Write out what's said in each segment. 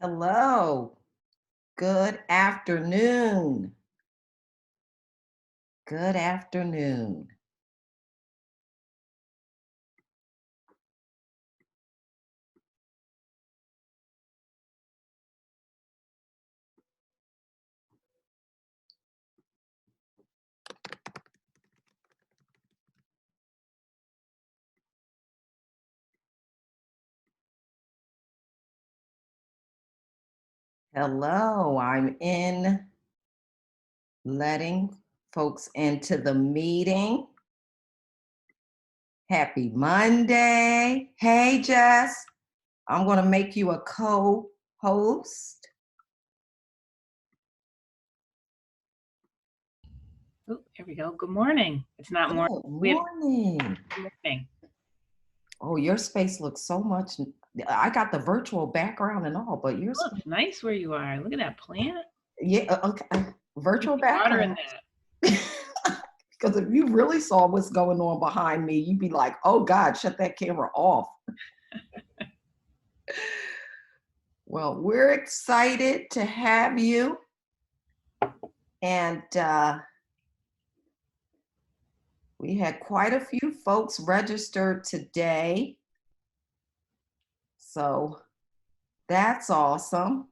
Hello. Good afternoon. Good afternoon. Hello. I'm in letting folks into the meeting. Happy Monday. Hey, Jess. I'm going to make you a co-host. Oh, here we go. Good morning. It's not morning. Good morning. Good morning. Oh, your space looks so much. I got the virtual background and all, but yours looks nice where you are. Look at that plant. Yeah, okay. Virtual Water in background. that. Because if you really saw what's going on behind me, you'd be like, oh God, shut that camera off. Well, we're excited to have you. And we had quite a few folks registered today. So that's awesome.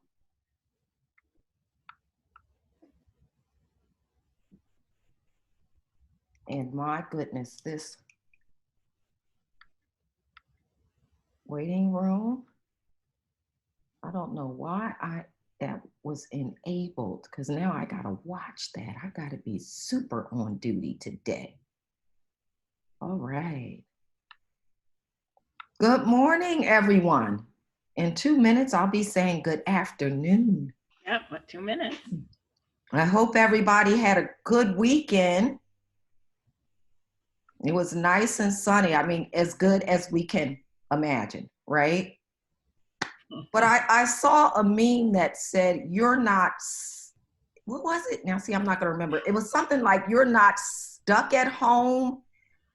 And my goodness, this waiting room, I don't know why that was enabled, because now I gotta watch that. I gotta be super on duty today. All right. Good morning, everyone. In 2 minutes, I'll be saying good afternoon. Yep, what, 2 minutes? I hope everybody had a good weekend. It was nice and sunny. I mean, as good as we can imagine, right? But I saw a meme that said, you're not, what was it? Now, see, I'm not gonna remember. It was something like, you're not stuck at home.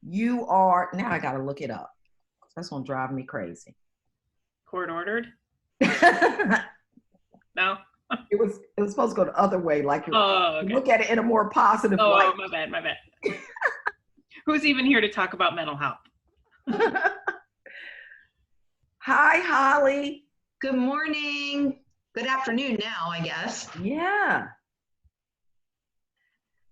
You are, now I gotta look it up. That's gonna drive me crazy. Court ordered? No? It was supposed to go the other way, like okay. Look at it in a more positive light. Oh, my bad. Who's even here to talk about mental health? Hi, Holly. Good morning. Good afternoon now, I guess. Yeah.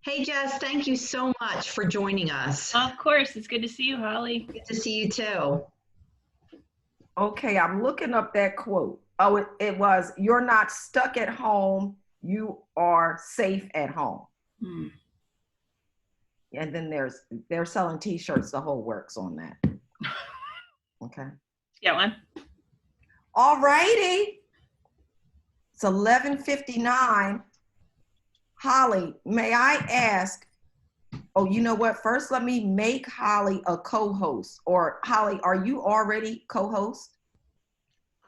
Hey, Jess, thank you so much for joining us. Of course, it's good to see you, Holly. Good to see you too. Okay, I'm looking up that quote. Oh, it was, you're not stuck at home, you are safe at home. Hmm. And then they're selling t-shirts, the whole works on that. Okay. Get one? All righty. It's 11:59. Holly, may I ask, oh, you know what? First, let me make Holly a co-host. Or Holly, are you already co-host?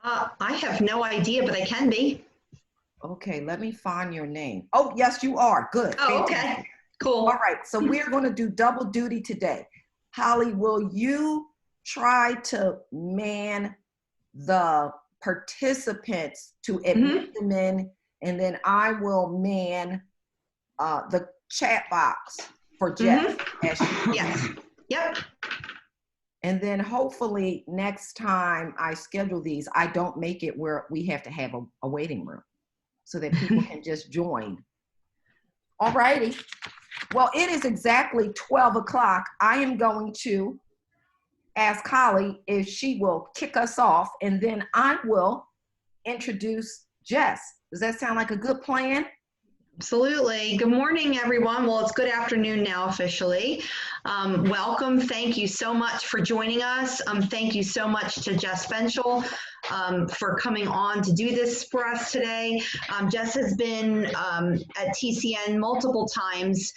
I have no idea, but I can be. Okay, let me find your name. Oh, yes, you are. Good. Oh, Fantastic. okay. Cool. All right, so we're going to do double duty today. Holly, will you try to man the participants to admit them in, and then I will man the chat box for Jess. Yes. Yep. And then hopefully next time I schedule these, I don't make it where we have to have a waiting room so that people can just join. All righty. Well, it is exactly 12 o'clock. I am going to ask Holly if she will kick us off, and then I will introduce Jess. Does that sound like a good plan? Absolutely. Good morning, everyone. Well, it's good afternoon now officially. Welcome. Thank you so much for joining us. Thank you so much to Jess Fenchel for coming on to do this for us today. Jess has been at TCN multiple times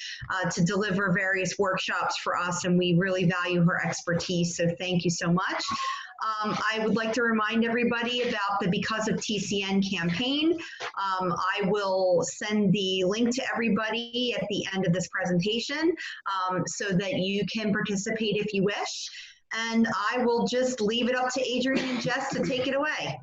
to deliver various workshops for us, and we really value her expertise. So thank you so much. I would like to remind everybody about the Because of TCN campaign. I will send the link to everybody at the end of this presentation so that you can participate if you wish. And I will just leave it up to Adrienne and Jess to take it away.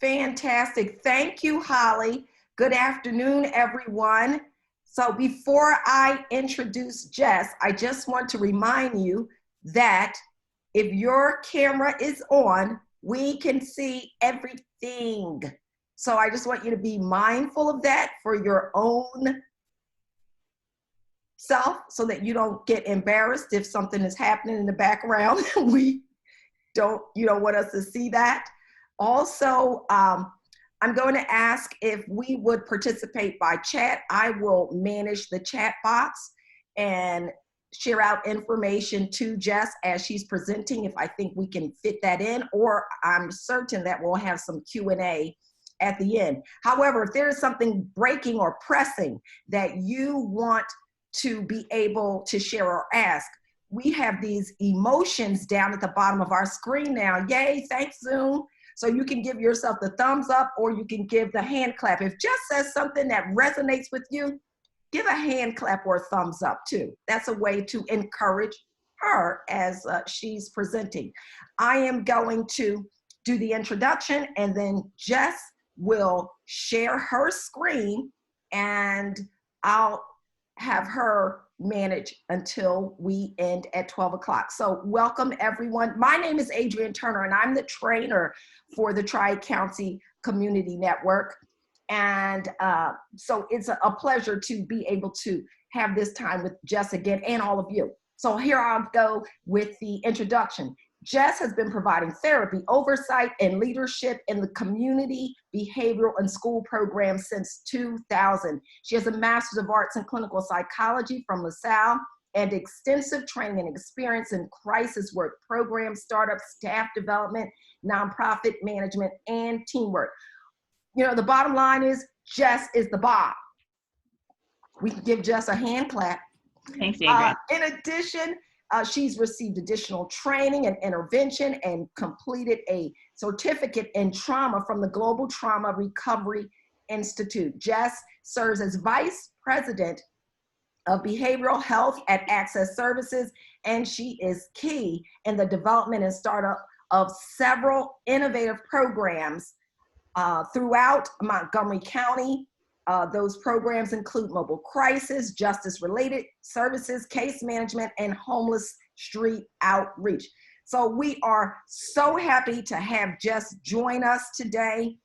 Fantastic. Thank you, Holly. Good afternoon, everyone. So before I introduce Jess, I just want to remind you that if your camera is on, we can see everything. So I just want you to be mindful of that for your own self so that you don't get embarrassed if something is happening in the background. You don't want us to see that. Also, I'm going to ask if we would participate by chat. I will manage the chat box and share out information to Jess as she's presenting if I think we can fit that in, or I'm certain that we'll have some Q&A at the end. However, if there is something breaking or pressing that you want to be able to share or ask, we have these emotions down at the bottom of our screen now. Yay, thanks Zoom. So you can give yourself the thumbs up or you can give the hand clap. If Jess says something that resonates with you, give a hand clap or a thumbs up too. That's a way to encourage her as she's presenting. I am going to do the introduction and then Jess will share her screen and I'll have her manage until we end at 12 o'clock. So welcome everyone. My name is Adrienne Turner and I'm the trainer for the Tri-County Community Network. And so it's a pleasure to be able to have this time with Jess again and all of you. So here I'll go with the introduction. Jess has been providing therapy, oversight, and leadership in the community, behavioral, and school programs since 2000. She has a Master's of Arts in Clinical Psychology from LaSalle and extensive training and experience in crisis work programs, startup, staff development, nonprofit management, and teamwork. You know, the bottom line is Jess is the bomb. We can give Jess a hand clap. Thanks, Adrienne. In addition, she's received additional training and intervention and completed a certificate in trauma from the Global Trauma Recovery Institute. Jess serves as Vice President of Behavioral Health at Access Services, and she is key in the development and startup of several innovative programs throughout Montgomery County. Those programs include mobile crisis, justice-related services, case management, and homeless street outreach. So we are so happy to have Jess join us today.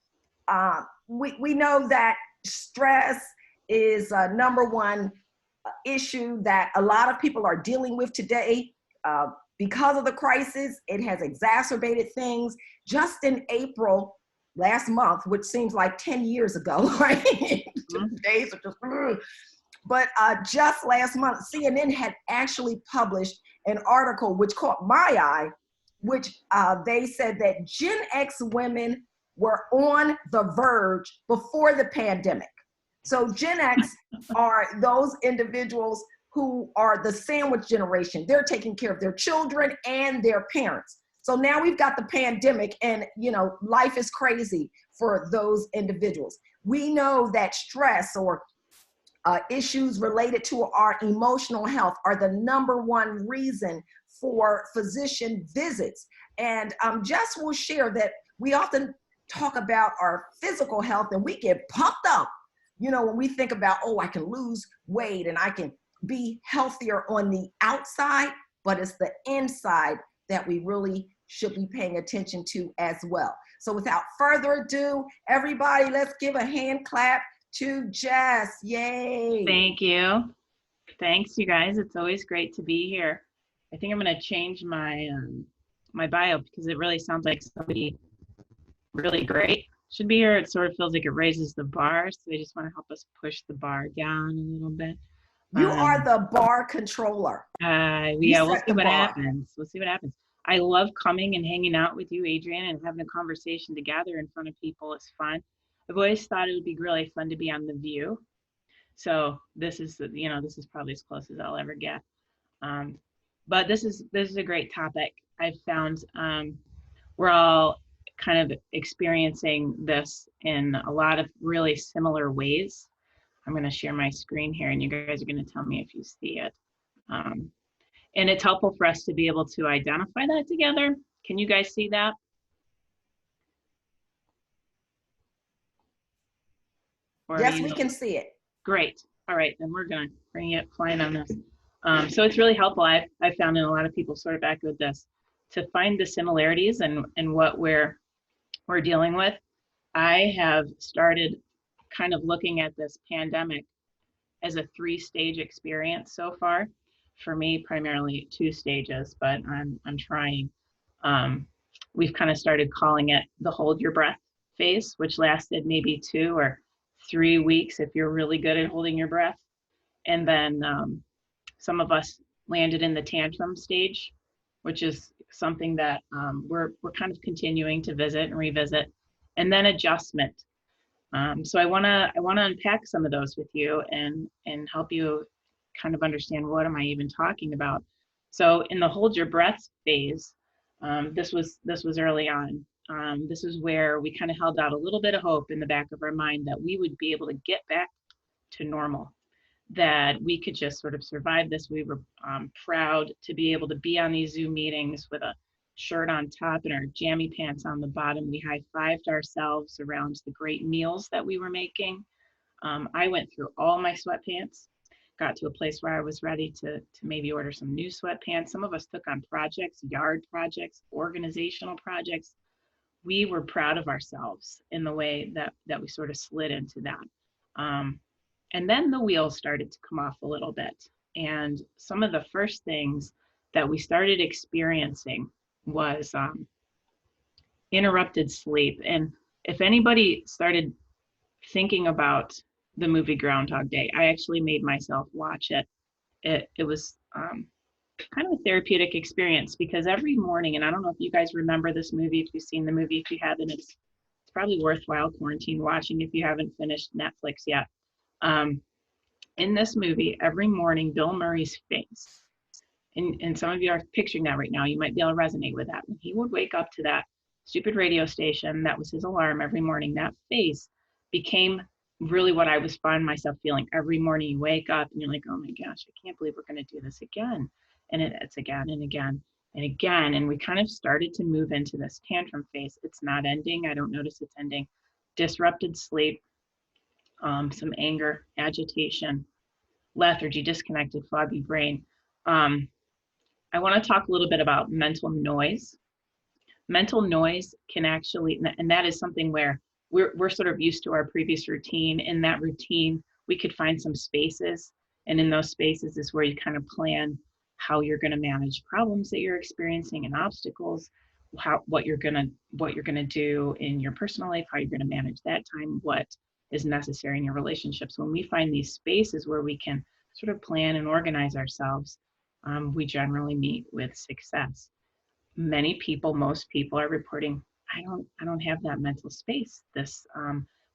We know that stress is a number one issue that a lot of people are dealing with today. Because of the crisis, it has exacerbated things. Just in April, last month, which seems like 10 years ago, right? Days are just, but just last month, CNN had actually published an article which caught my eye, which they said that Gen X women were on the verge before the pandemic. So Gen X are those individuals who are the sandwich generation. They're taking care of their children and their parents. So now we've got the pandemic and, you know, life is crazy for those individuals. We know that stress or issues related to our emotional health are the number one reason for physician visits. And Jess will share that we often talk about our physical health and we get pumped up, you know, when we think about, oh, I can lose weight and I can be healthier on the outside, but it's the inside that we really should be paying attention to as well. So without further ado, everybody, let's give a hand clap to Jess. Yay. Thank you. Thanks, you guys. It's always great to be here. I think I'm going to change my my bio because it really sounds like somebody really great should be here. It sort of feels like it raises the bar, so they just want to help us push the bar down a little bit. You are the bar controller. Yeah, we'll see what happens. We'll see what happens. I love coming and hanging out with you, Adrienne, and having a conversation together in front of people. It's fun. I've always thought it would be really fun to be on The View. So this is, you know, this is probably as close as I'll ever get. But this is a great topic. I've found we're all kind of experiencing this in a lot of really similar ways. I'm going to share my screen here, and you guys are going to tell me if you see it. And it's helpful for us to be able to identify that together. Can you guys see that? Or Yes, you we know, can see it. great. All right, then we're gonna bring it flying on this. So it's really helpful. I found, and a lot of people sort of echoed this, to find the similarities and what we're dealing with. I have started kind of looking at this pandemic as a 3-stage experience so far. For me, primarily 2 stages, but I'm trying. We've kind of started calling it the hold your breath phase, which lasted maybe 2 or 3 weeks if you're really good at holding your breath. And then some of us landed in the tantrum stage, which is something that we're kind of continuing to visit and revisit, and then adjustment. So I wanna unpack some of those with you and help you kind of understand what am I even talking about. So in the hold your breath phase, this was early on. This is where we kind of held out a little bit of hope in the back of our mind that we would be able to get back to normal, that we could just sort of survive this. We were proud to be able to be on these Zoom meetings with a shirt on top and our jammy pants on the bottom. We high-fived ourselves around the great meals that we were making. I went through all my sweatpants, got to a place where I was ready to maybe order some new sweatpants. Some of us took on projects, yard projects, organizational projects. We were proud of ourselves in the way that we sort of slid into that. And then the wheels started to come off a little bit. And some of the first things that we started experiencing was interrupted sleep. And if anybody started thinking about the movie Groundhog Day, I actually made myself watch it. It was kind of a therapeutic experience, because every morning, and I don't know if you guys remember this movie, if you've seen the movie, if you haven't, it's probably worthwhile quarantine watching if you haven't finished Netflix yet. In this movie, every morning, Bill Murray's face, and some of you are picturing that right now, you might be able to resonate with that. When he would wake up to that stupid radio station, that was his alarm every morning, that face became really what I was finding myself feeling. Every morning you wake up and you're like, oh my gosh, I can't believe we're going to do this again. And it's again and again and again. And we kind of started to move into this tantrum phase. It's not ending. I don't notice it's ending. Disrupted sleep, some anger, agitation, lethargy, disconnected, foggy brain. I want to talk a little bit about mental noise. Mental noise can actually, and that is something where we're sort of used to our previous routine. In that routine, we could find some spaces, and in those spaces is where you kind of plan how you're going to manage problems that you're experiencing and obstacles, what you're going to do in your personal life, how you're going to manage that time, what is necessary in your relationships. When we find these spaces where we can sort of plan and organize ourselves, we generally meet with success. Many people, most people are reporting, I don't have that mental space.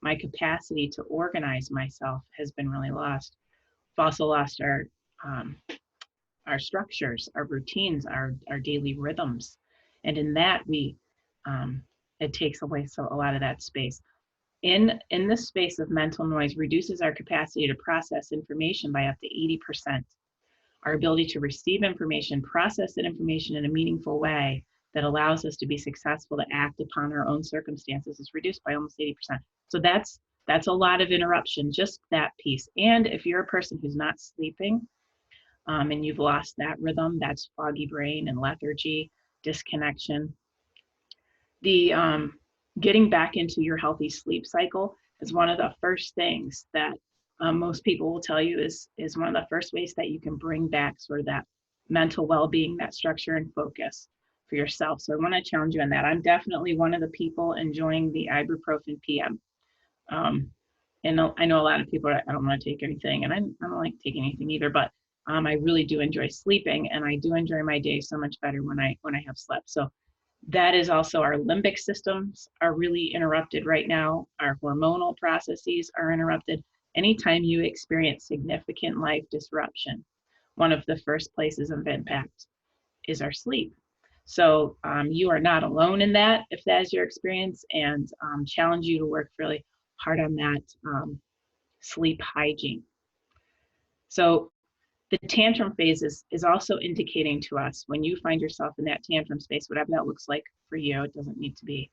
My capacity to organize myself has been really lost. We've also lost our structures, our routines, our daily rhythms. And in that, it takes away a lot of that space. In this space of mental noise, reduces our capacity to process information by up to 80%. Our ability to receive information, process that information in a meaningful way that allows us to be successful to act upon our own circumstances is reduced by almost 80%. So that's a lot of interruption, just that piece. And if you're a person who's not sleeping and you've lost that rhythm, that's foggy brain and lethargy, disconnection. The getting back into your healthy sleep cycle is one of the first things that most people will tell you is one of the first ways that you can bring back sort of that mental well-being, that structure and focus for yourself. So I want to challenge you on that. I'm definitely one of the people enjoying the ibuprofen PM. And I know a lot of people, I don't want to take anything, and I don't like taking anything either, but I really do enjoy sleeping, and I do enjoy my day so much better when I have slept. So that is also, our limbic systems are really interrupted right now. Our hormonal processes are interrupted. Anytime you experience significant life disruption, one of the first places of impact is our sleep. So you are not alone in that, if that is your experience, and challenge you to work really hard on that sleep hygiene. So the tantrum phase is also indicating to us when you find yourself in that tantrum space, whatever that looks like for you. It doesn't need to be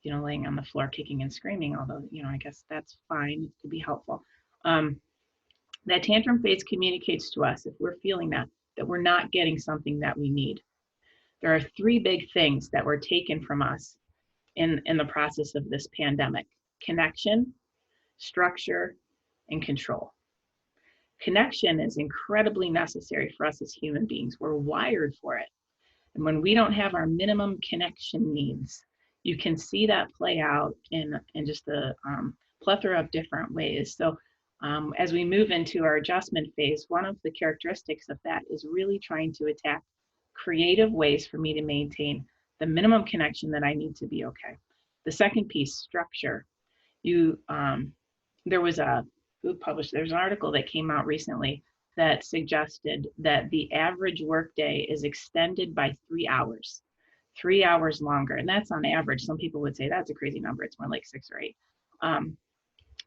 laying on the floor, kicking and screaming, although, I guess that's fine. It could be helpful. That tantrum phase communicates to us, if we're feeling that we're not getting something that we need. There are three big things that were taken from us in the process of this pandemic: connection, structure, and control. Connection is incredibly necessary for us as human beings. We're wired for it. And when we don't have our minimum connection needs, you can see that play out in just a plethora of different ways. So as we move into our adjustment phase, one of the characteristics of that is really trying to attack creative ways for me to maintain the minimum connection that I need to be okay. The second piece, structure. There's an article that came out recently that suggested that the average workday is extended by 3 hours, 3 hours longer. And that's on average. Some people would say that's a crazy number. It's more like 6 or 8.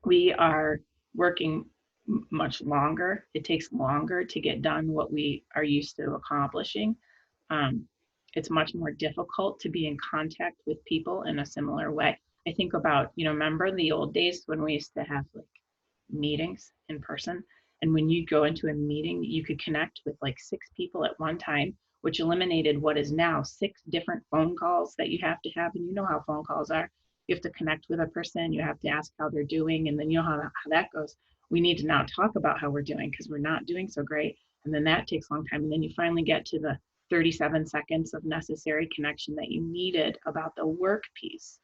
We are working much longer. It takes longer to get done what we are used to accomplishing. It's much more difficult to be in contact with people in a similar way. I think about, remember the old days when we used to have like meetings in person, and when you go into a meeting, you could connect with like 6 people at one time, which eliminated what is now 6 different phone calls that you have to have. And you know how phone calls are. You have to connect with a person, you have to ask how they're doing, and then you know how that goes. We need to now talk about how we're doing because we're not doing so great. And then that takes a long time. And then you finally get to the 37 seconds of necessary connection that you needed about the work piece.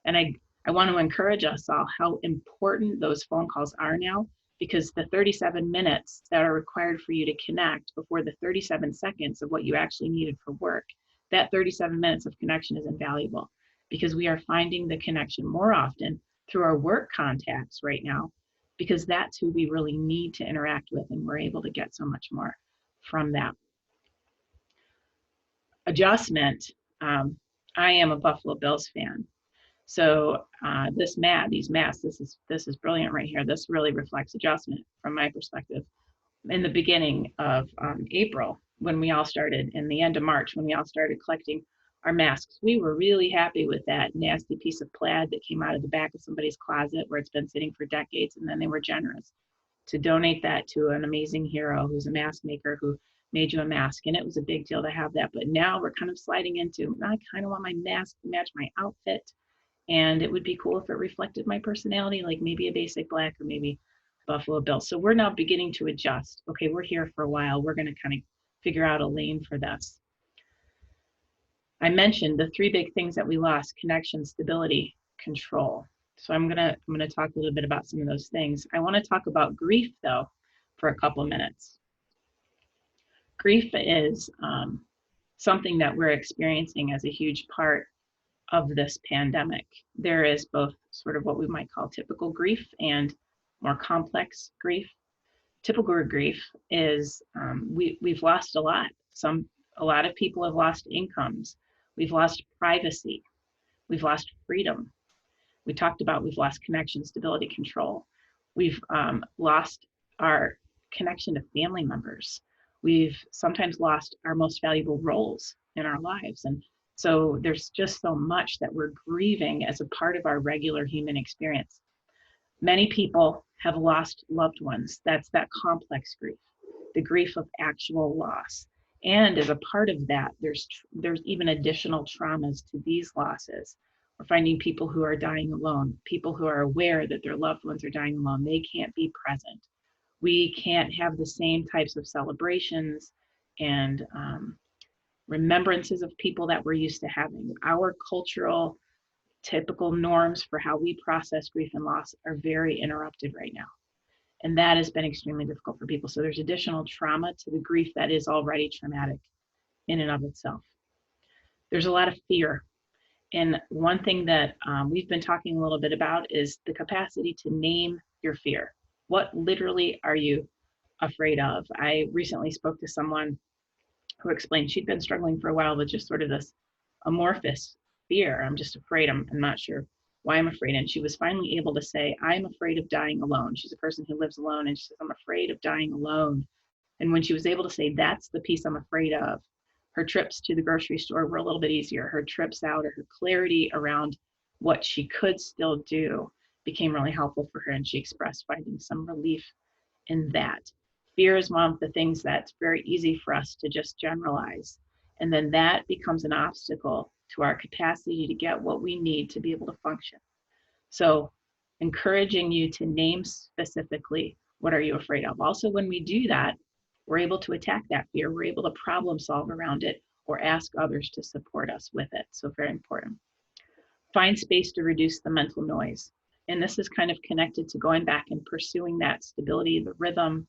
And I want to encourage us all how important those phone calls are now, because the 37 minutes that are required for you to connect before the 37 seconds of what you actually needed for work, that 37 minutes of connection is invaluable, because we are finding the connection more often through our work contacts right now, because that's who we really need to interact with, and we're able to get so much more from that. Adjustment. I am a Buffalo Bills fan. So these masks, this is brilliant right here. This really reflects adjustment from my perspective. In the beginning of April, when we all started, in the end of March, when we all started collecting our masks, we were really happy with that nasty piece of plaid that came out of the back of somebody's closet where it's been sitting for decades, and then they were generous to donate that to an amazing hero who's a mask maker who made you a mask. And it was a big deal to have that. But now we're kind of sliding into, I kind of want my mask to match my outfit. And it would be cool if it reflected my personality, like maybe a basic black or maybe Buffalo Bill. So we're now beginning to adjust. Okay, we're here for a while. We're going to kind of figure out a lane for this. I mentioned the 3 big things that we lost: connection, stability, control. So I'm gonna talk a little bit about some of those things. I want to talk about grief though for a couple of minutes. Grief is something that we're experiencing as a huge part of this pandemic. There is both sort of what we might call typical grief and more complex grief. Typical grief is we've lost a lot. A lot of people have lost incomes. We've lost privacy. We've lost freedom. We talked about we've lost connection, stability, control. We've lost our connection to family members. We've sometimes lost our most valuable roles in our lives. And so there's just so much that we're grieving as a part of our regular human experience. Many people have lost loved ones. That's that complex grief, the grief of actual loss. And as a part of that, there's even additional traumas to these losses. We're finding people who are dying alone, people who are aware that their loved ones are dying alone. They can't be present. We can't have the same types of celebrations and remembrances of people that we're used to having. Our cultural typical norms for how we process grief and loss are very interrupted right now. And that has been extremely difficult for people. So there's additional trauma to the grief that is already traumatic in and of itself. There's a lot of fear. And one thing that we've been talking a little bit about is the capacity to name your fear. What literally are you afraid of? I recently spoke to someone who explained she'd been struggling for a while with just sort of this amorphous fear. I'm just afraid. I'm not sure why I'm afraid. And she was finally able to say, I'm afraid of dying alone. She's a person who lives alone, and she says, I'm afraid of dying alone. And when she was able to say, that's the piece I'm afraid of, Her trips to the grocery store were a little bit easier. Her trips out, or her clarity around what she could still do, became really helpful for her, and she expressed finding some relief in that. Fear is one of the things that's very easy for us to just generalize, and then that becomes an obstacle to our capacity to get what we need to be able to function. So encouraging you to name specifically, what are you afraid of? Also, when we do that, we're able to attack that fear. We're able to problem solve around it, or ask others to support us with it. So very important. Find space to reduce the mental noise. And this is kind of connected to going back and pursuing that stability, the rhythm,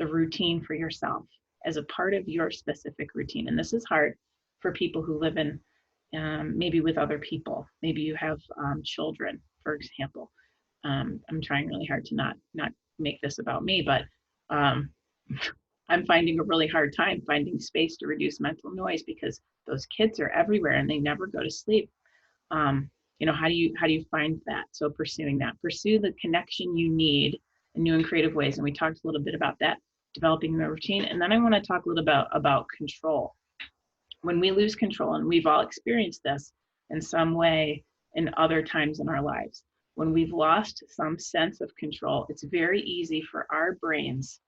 the routine for yourself as a part of your specific routine. And this is hard for people who live in, maybe with other people. Maybe you have children, for example. I'm trying really hard to not make this about me, but I'm finding a really hard time finding space to reduce mental noise, because those kids are everywhere and they never go to sleep. You know, how do you find that? So pursue the connection you need in new and creative ways. And we talked a little bit about that, developing the routine. And then I want to talk a little bit about control. When we lose control, and we've all experienced this in some way in other times in our lives, when we've lost some sense of control, it's very easy for our brains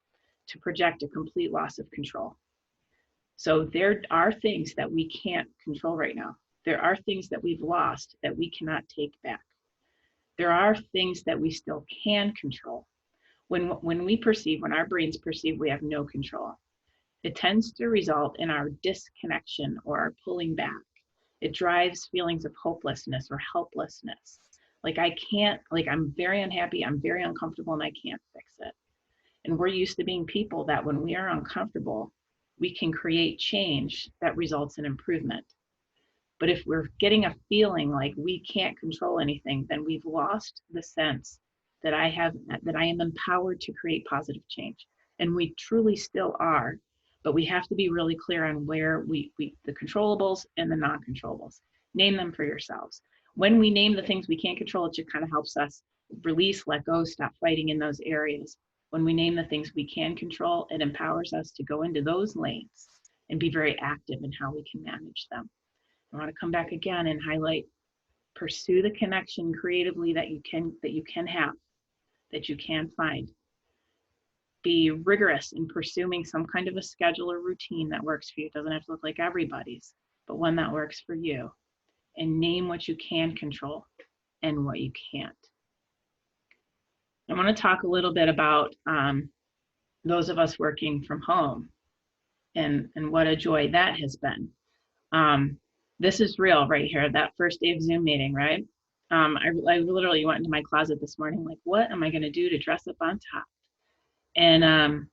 to project a complete loss of control. So there are things that we can't control right now. There are things that we've lost that we cannot take back. There are things that we still can control. When our brains perceive we have no control, it tends to result in our disconnection or our pulling back. It drives feelings of hopelessness or helplessness. Like I'm very unhappy, I'm very uncomfortable, and I can't fix it. And we're used to being people that when we are uncomfortable, we can create change that results in improvement. But if we're getting a feeling like we can't control anything, then we've lost the sense that I am empowered to create positive change. And we truly still are, but we have to be really clear on where the controllables and the non-controllables. Name them for yourselves. When we name the things we can't control, it just kind of helps us release, let go, stop fighting in those areas. When we name the things we can control, it empowers us to go into those lanes and be very active in how we can manage them. I want to come back again and highlight, pursue the connection creatively that you can have, that you can find. Be rigorous in pursuing some kind of a schedule or routine that works for you. It doesn't have to look like everybody's, but one that works for you. And name what you can control and what you can't. I want to talk a little bit about those of us working from home and what a joy that has been. This is real right here, that first day of Zoom meeting, right? I literally went into my closet this morning, like, what am I going to do to dress up on top? And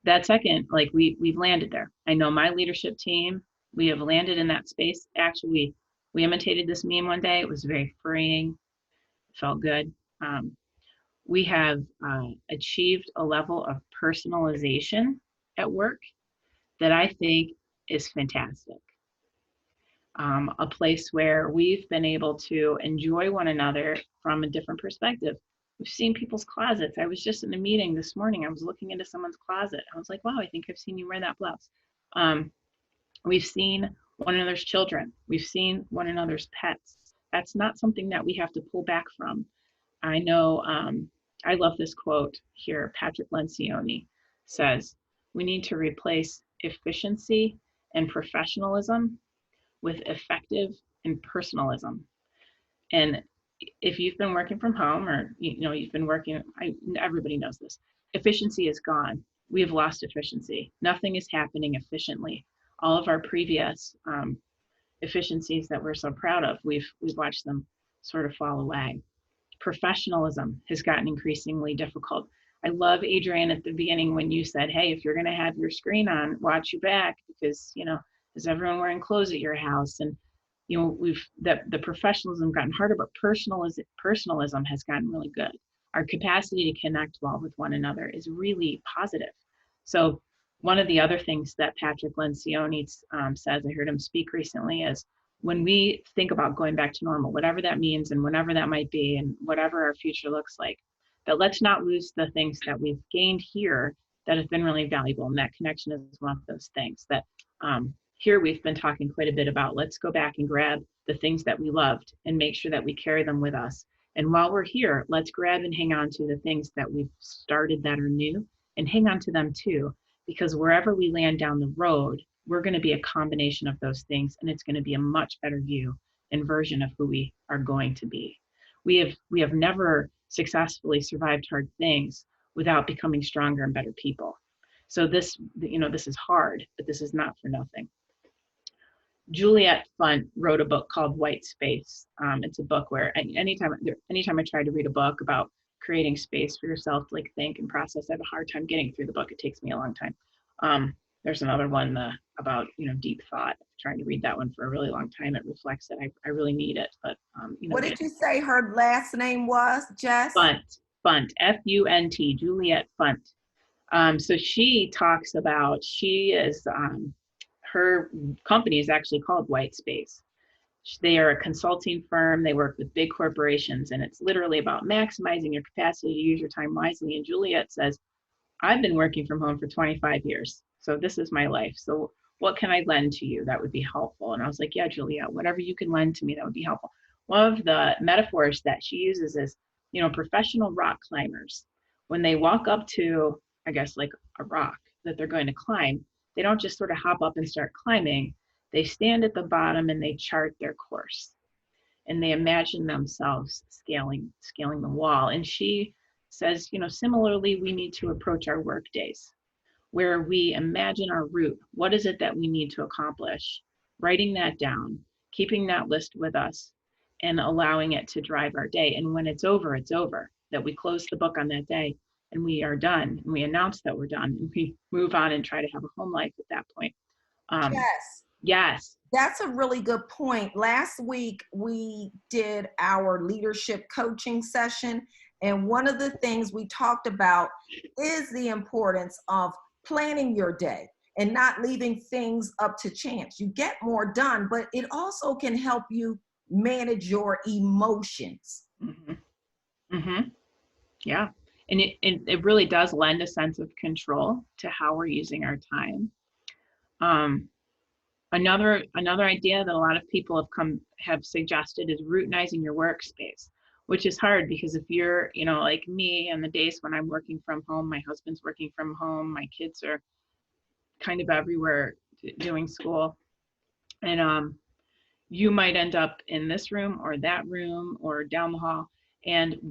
that second, like we've landed there. I know my leadership team, we have landed in that space. Actually, we imitated this meme one day. It was very freeing. It felt good. We have achieved a level of personalization at work that I think is fantastic. A place where we've been able to enjoy one another from a different perspective. We've seen people's closets. I was just in a meeting this morning. I was looking into someone's closet. I was like, wow, I think I've seen you wear that blouse. We've seen one another's children. We've seen one another's pets. That's not something that we have to pull back from. I know, I love this quote here. Patrick Lencioni says, we need to replace efficiency and professionalism with effective impersonalism. And if you've been working from home, or you've been working, everybody knows this, efficiency is gone. We have lost efficiency. Nothing is happening efficiently. All of our previous efficiencies that we're so proud of, we've watched them sort of fall away. Professionalism has gotten increasingly difficult. I love, Adrienne, at the beginning when you said, hey, if you're going to have your screen on, watch your back, because is everyone wearing clothes at your house? And the professionalism gotten harder, but personalism has gotten really good. Our capacity to connect well with one another is really positive. So one of the other things that Patrick Lencioni says, I heard him speak recently, is when we think about going back to normal, whatever that means and whenever that might be and whatever our future looks like, that let's not lose the things that we've gained here that have been really valuable. And that connection is one of those things that here we've been talking quite a bit about, let's go back and grab the things that we loved and make sure that we carry them with us. And while we're here, let's grab and hang on to the things that we've started that are new and hang on to them too, because wherever we land down the road, we're going to be a combination of those things, and it's going to be a much better view and version of who we are going to be. We have never successfully survived hard things without becoming stronger and better people. So this, this is hard, but this is not for nothing. Juliet Funt wrote a book called White Space. It's a book where anytime I try to read a book about creating space for yourself to like think and process, I have a hard time getting through the book. It takes me a long time. There's another one about deep thought. I'm trying to read that one for a really long time. It reflects that I really need it. But what did you say her last name was, Jess? Funt, F-U-N-T, Juliet Funt. So she talks about, her company is actually called White Space. They are a consulting firm. They work with big corporations, and it's literally about maximizing your capacity to use your time wisely. And Juliet says, I've been working from home for 25 years. So this is my life. So what can I lend to you that would be helpful? And I was like, yeah, Juliet, whatever you can lend to me, that would be helpful. One of the metaphors that she uses is, professional rock climbers, when they walk up to, I guess, like a rock that they're going to climb, they don't just sort of hop up and start climbing. They stand at the bottom and they chart their course, and they imagine themselves scaling the wall. And she says, similarly, we need to approach our work days where we imagine our route. What is it that we need to accomplish? Writing that down, keeping that list with us, and allowing it to drive our day. And when it's over, that we close the book on that day and we are done, and we announce that we're done, and we move on and try to have a home life at that point. Yes. Yes. That's a really good point. Last week, we did our leadership coaching session, and one of the things we talked about is the importance of planning your day and not leaving things up to chance. You get more done, but it also can help you manage your emotions. Mm-hmm. Mm-hmm. Yeah. And it really does lend a sense of control to how we're using our time. Another idea that a lot of people have suggested is routinizing your workspace, which is hard because if you're, like me, on the days when I'm working from home, my husband's working from home, my kids are kind of everywhere doing school, and you might end up in this room or that room or down the hall.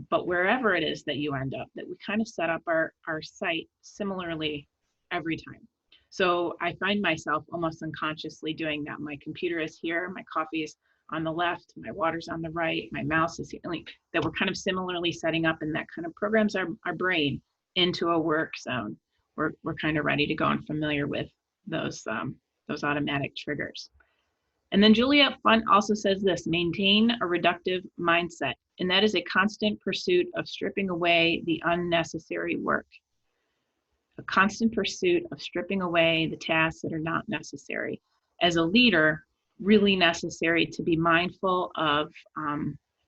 But wherever it is that you end up, that we kind of set up our site similarly every time. So I find myself almost unconsciously doing that. My computer is here, my coffee is on the left, my water's on the right, my mouse is here, that we're kind of similarly setting up, and that kind of programs our brain into a work zone. We're kind of ready to go and familiar with those automatic triggers. And then Juliet Funt also says this: maintain a reductive mindset. And that is a constant pursuit of stripping away the unnecessary work. A constant pursuit of stripping away the tasks that are not necessary. As a leader, really necessary to be mindful of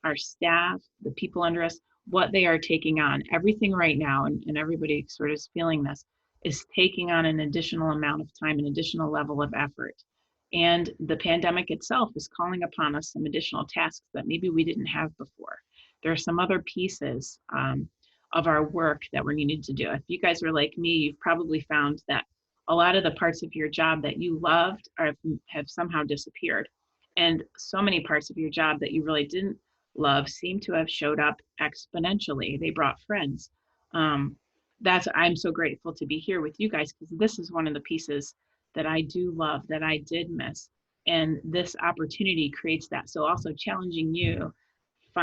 our staff, the people under us, what they are taking on. Everything right now, and everybody sort of is feeling this, is taking on an additional amount of time, an additional level of effort. And the pandemic itself is calling upon us some additional tasks that maybe we didn't have before. There are some other pieces of our work that we're needing to do. If you guys are like me, you've probably found that a lot of the parts of your job that you loved have somehow disappeared. And so many parts of your job that you really didn't love seem to have showed up exponentially. They brought friends. I'm so grateful to be here with you guys, because this is one of the pieces that I do love, that I did miss. And this opportunity creates that. So also challenging you,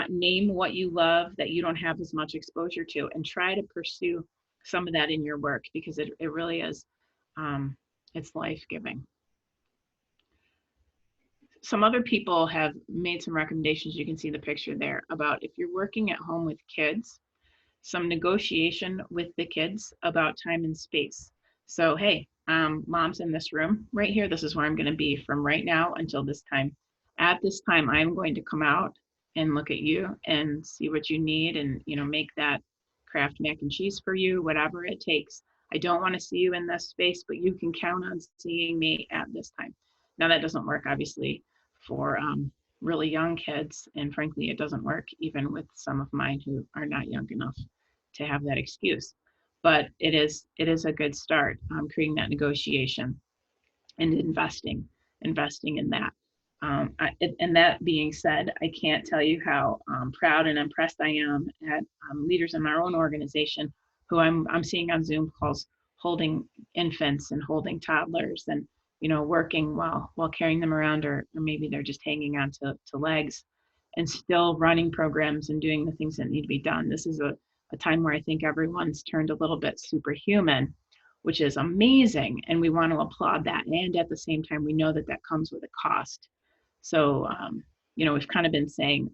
name what you love that you don't have as much exposure to, and try to pursue some of that in your work, because it really is, it's life-giving. Some other people have made some recommendations. You can see the picture there about if you're working at home with kids, some negotiation with the kids about time and space. So, hey, mom's in this room right here. This is where I'm going to be from right now until this time. At this time, I'm going to come out and look at you and see what you need, and make that Kraft mac and cheese for you, whatever it takes. I don't want to see you in this space, but you can count on seeing me at this time. Now that doesn't work, obviously, for really young kids. And frankly, it doesn't work even with some of mine who are not young enough to have that excuse. But it is a good start, creating that negotiation and investing in that. And that being said, I can't tell you how proud and impressed I am at leaders in my own organization who I'm seeing on Zoom calls holding infants and holding toddlers and working while carrying them around, or maybe they're just hanging on to legs and still running programs and doing the things that need to be done. This is a time where I think everyone's turned a little bit superhuman, which is amazing. And we want to applaud that. And at the same time, we know that comes with a cost. So, we've kind of been saying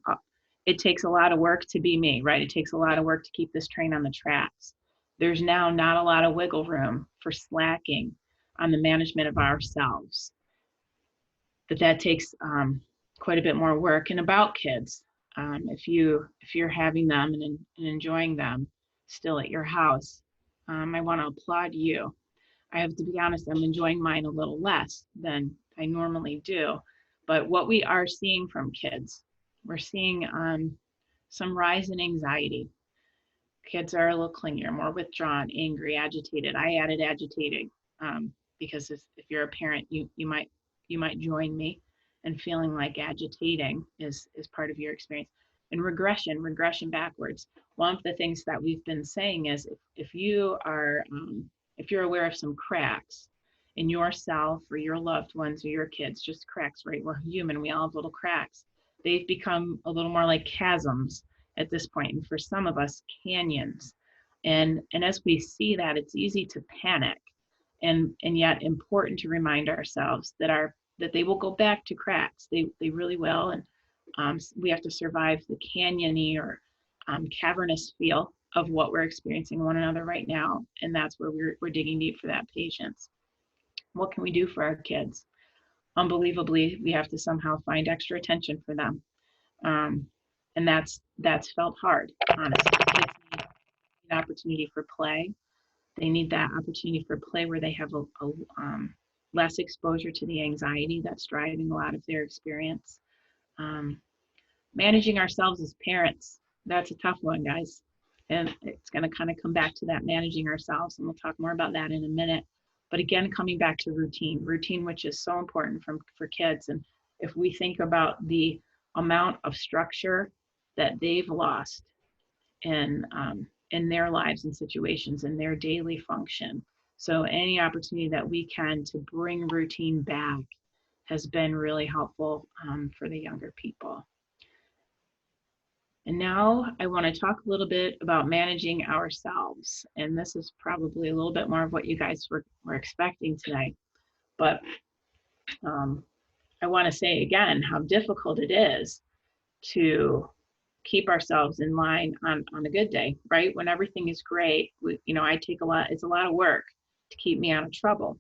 it takes a lot of work to be me, right? It takes a lot of work to keep this train on the tracks. There's now not a lot of wiggle room for slacking on the management of ourselves. But that takes quite a bit more work. And about kids, if you're having them and enjoying them still at your house, I want to applaud you. I have to be honest, I'm enjoying mine a little less than I normally do. But what we are seeing from kids, we're seeing some rise in anxiety. Kids are a little clingier, more withdrawn, angry, agitated. I added agitating because if you're a parent, you might join me in feeling like agitating is part of your experience. And regression backwards. One of the things that we've been saying is if you're aware of some cracks in yourself or your loved ones or your kids, just cracks, right? We're human, we all have little cracks. They've become a little more like chasms at this point, and for some of us, canyons. And as we see that, it's easy to panic, and yet important to remind ourselves that they will go back to cracks. They really will, and we have to survive the canyony or cavernous feel of what we're experiencing one another right now, and that's where we're digging deep for that patience. What can we do for our kids? Unbelievably, we have to somehow find extra attention for them. And that's felt hard, honestly. Kids need an opportunity for play. They need that opportunity for play where they have a less exposure to the anxiety that's driving a lot of their experience. Managing ourselves as parents, that's a tough one, guys. And it's going to kind of come back to that managing ourselves, and we'll talk more about that in a minute. But again, coming back to routine, which is so important for kids. And if we think about the amount of structure that they've lost in their lives and situations and their daily function. So any opportunity that we can to bring routine back has been really helpful for the younger people. And now I want to talk a little bit about managing ourselves. And this is probably a little bit more of what you guys were expecting today. But I want to say again how difficult it is to keep ourselves in line on a good day, right? When everything is great, it's a lot of work to keep me out of trouble.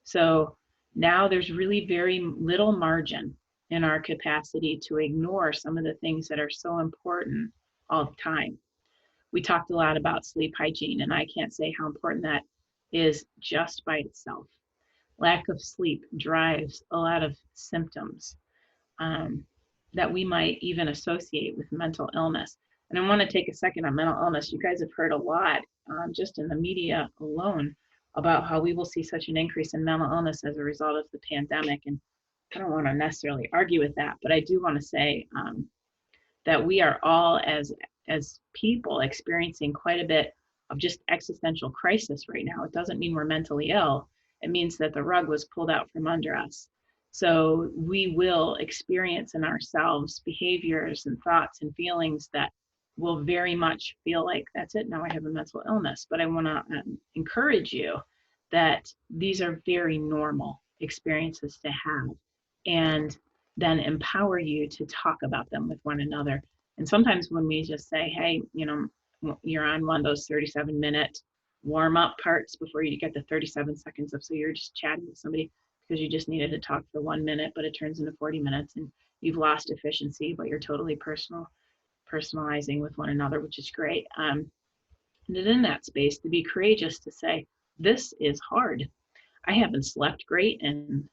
So now there's really very little margin in our capacity to ignore some of the things that are so important all the time. We talked a lot about sleep hygiene, and I can't say how important that is just by itself. Lack of sleep drives a lot of symptoms that we might even associate with mental illness. And I want to take a second on mental illness. You guys have heard a lot just in the media alone about how we will see such an increase in mental illness as a result of the pandemic. And I don't want to necessarily argue with that, but I do want to say that we are all as people experiencing quite a bit of just existential crisis right now. It doesn't mean we're mentally ill. It means that the rug was pulled out from under us. So we will experience in ourselves behaviors and thoughts and feelings that will very much feel like, that's it, now I have a mental illness. But I want to encourage you that these are very normal experiences to have, and then empower you to talk about them with one another. And sometimes when we just say, hey, you're on one of those 37-minute warm-up parts before you get the 37 seconds of, so you're just chatting with somebody because you just needed to talk for 1 minute, but it turns into 40 minutes and you've lost efficiency, but you're totally personalizing with one another, which is great. And in that space, to be courageous to say, this is hard. I haven't slept great in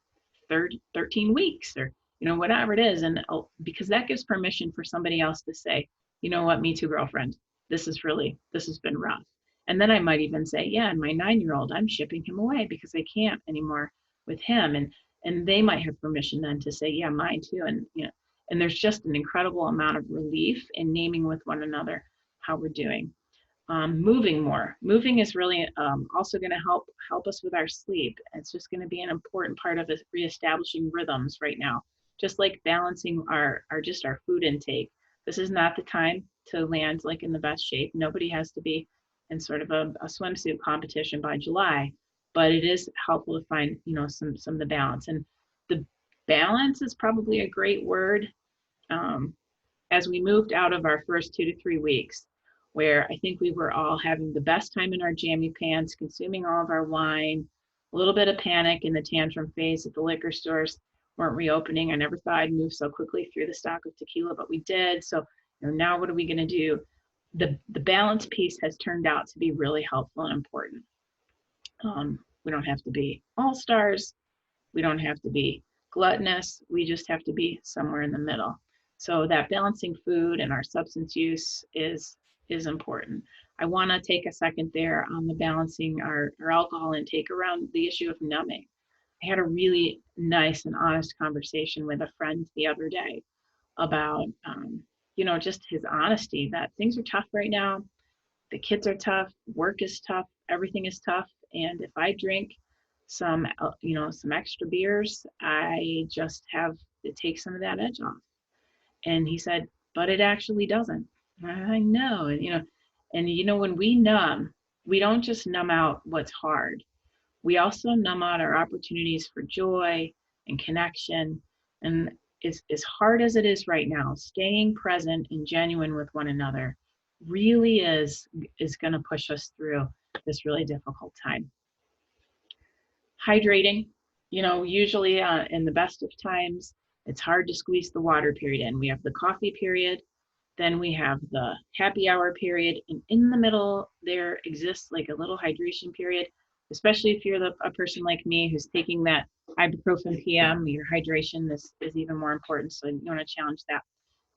13 weeks or, whatever it is. And because that gives permission for somebody else to say, you know what, me too, girlfriend, this has been rough. And then I might even say, yeah, and my 9-year-old, I'm shipping him away because I can't anymore with him. And they might have permission then to say, yeah, mine too. And, and there's just an incredible amount of relief in naming with one another how we're doing. Moving more. Moving is really also going to help us with our sleep. It's just going to be an important part of us reestablishing rhythms right now, just like balancing our food intake. This is not the time to land like in the best shape. Nobody has to be in sort of a swimsuit competition by July, but it is helpful to find, some of the balance. And the balance is probably a great word. As we moved out of our first 2 to 3 weeks, where I think we were all having the best time in our jammy pants, consuming all of our wine, a little bit of panic in the tantrum phase at the liquor stores weren't reopening. I never thought I'd move so quickly through the stock of tequila, but we did. So now what are we going to do? The balance piece has turned out to be really helpful and important. We don't have to be all-stars. We don't have to be gluttonous. We just have to be somewhere in the middle. So that balancing food and our substance use is important. I want to take a second there on the balancing our alcohol intake around the issue of numbing. I had a really nice and honest conversation with a friend the other day about, just his honesty that things are tough right now. The kids are tough, work is tough, everything is tough. And if I drink some extra beers, it takes some of that edge off. And he said, but it actually doesn't. I know, when we numb, we don't just numb out what's hard. We also numb out our opportunities for joy and connection. And as hard as it is right now, staying present and genuine with one another really is going to push us through this really difficult time. Hydrating, usually in the best of times, it's hard to squeeze the water period in. We have the coffee period, then we have the happy hour period, and in the middle there exists like a little hydration period, especially if you're a person like me who's taking that ibuprofen PM. Your hydration is even more important, so you want to challenge that.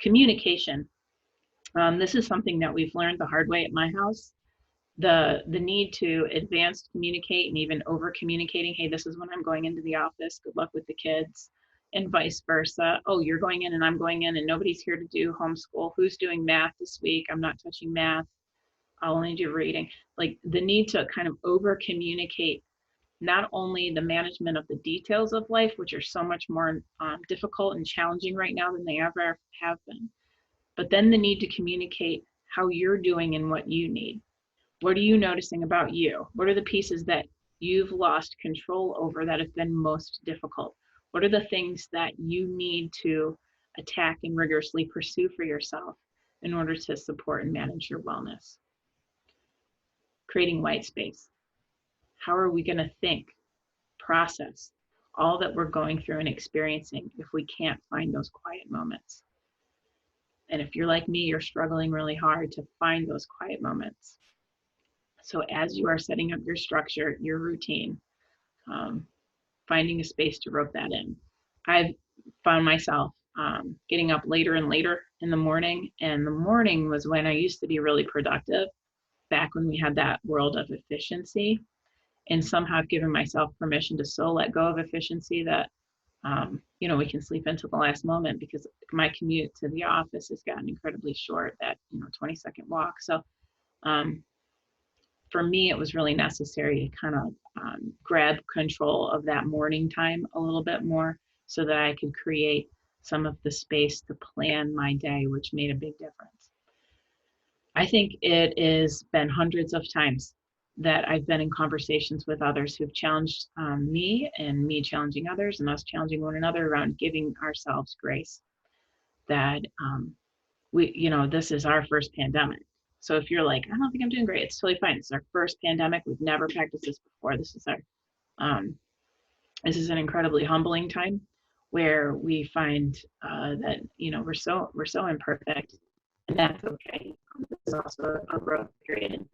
Communication. This is something that we've learned the hard way at my house. The need to advance communicate and even over communicating. Hey, this is when I'm going into the office. Good luck with the kids. And vice versa. Oh, you're going in and I'm going in and nobody's here to do homeschool. Who's doing math this week? I'm not touching math. I'll only do reading. Like the need to kind of over communicate, not only the management of the details of life, which are so much more difficult and challenging right now than they ever have been, but then the need to communicate how you're doing and what you need. What are you noticing about you? What are the pieces that you've lost control over that have been most difficult? What are the things that you need to attack and rigorously pursue for yourself in order to support and manage your wellness? Creating white space. How are we going to think, process all that we're going through and experiencing if we can't find those quiet moments? And if you're like me, you're struggling really hard to find those quiet moments. So as you are setting up your structure, your routine, finding a space to rope that in. I've found myself getting up later and later in the morning, and the morning was when I used to be really productive, back when we had that world of efficiency, and somehow I've given myself permission to so let go of efficiency that we can sleep into the last moment, because my commute to the office has gotten incredibly short, that 20-second walk. So for me, it was really necessary to kind of grab control of that morning time a little bit more so that I could create some of the space to plan my day, which made a big difference. I think it has been hundreds of times that I've been in conversations with others who've challenged me, and me challenging others, and us challenging one another around giving ourselves grace. That this is our first pandemic. So if you're like, I don't think I'm doing great, it's totally fine. It's our first pandemic. We've never practiced this before. This is an incredibly humbling time where we find that we're so imperfect, and that's okay. This is also a growth period. And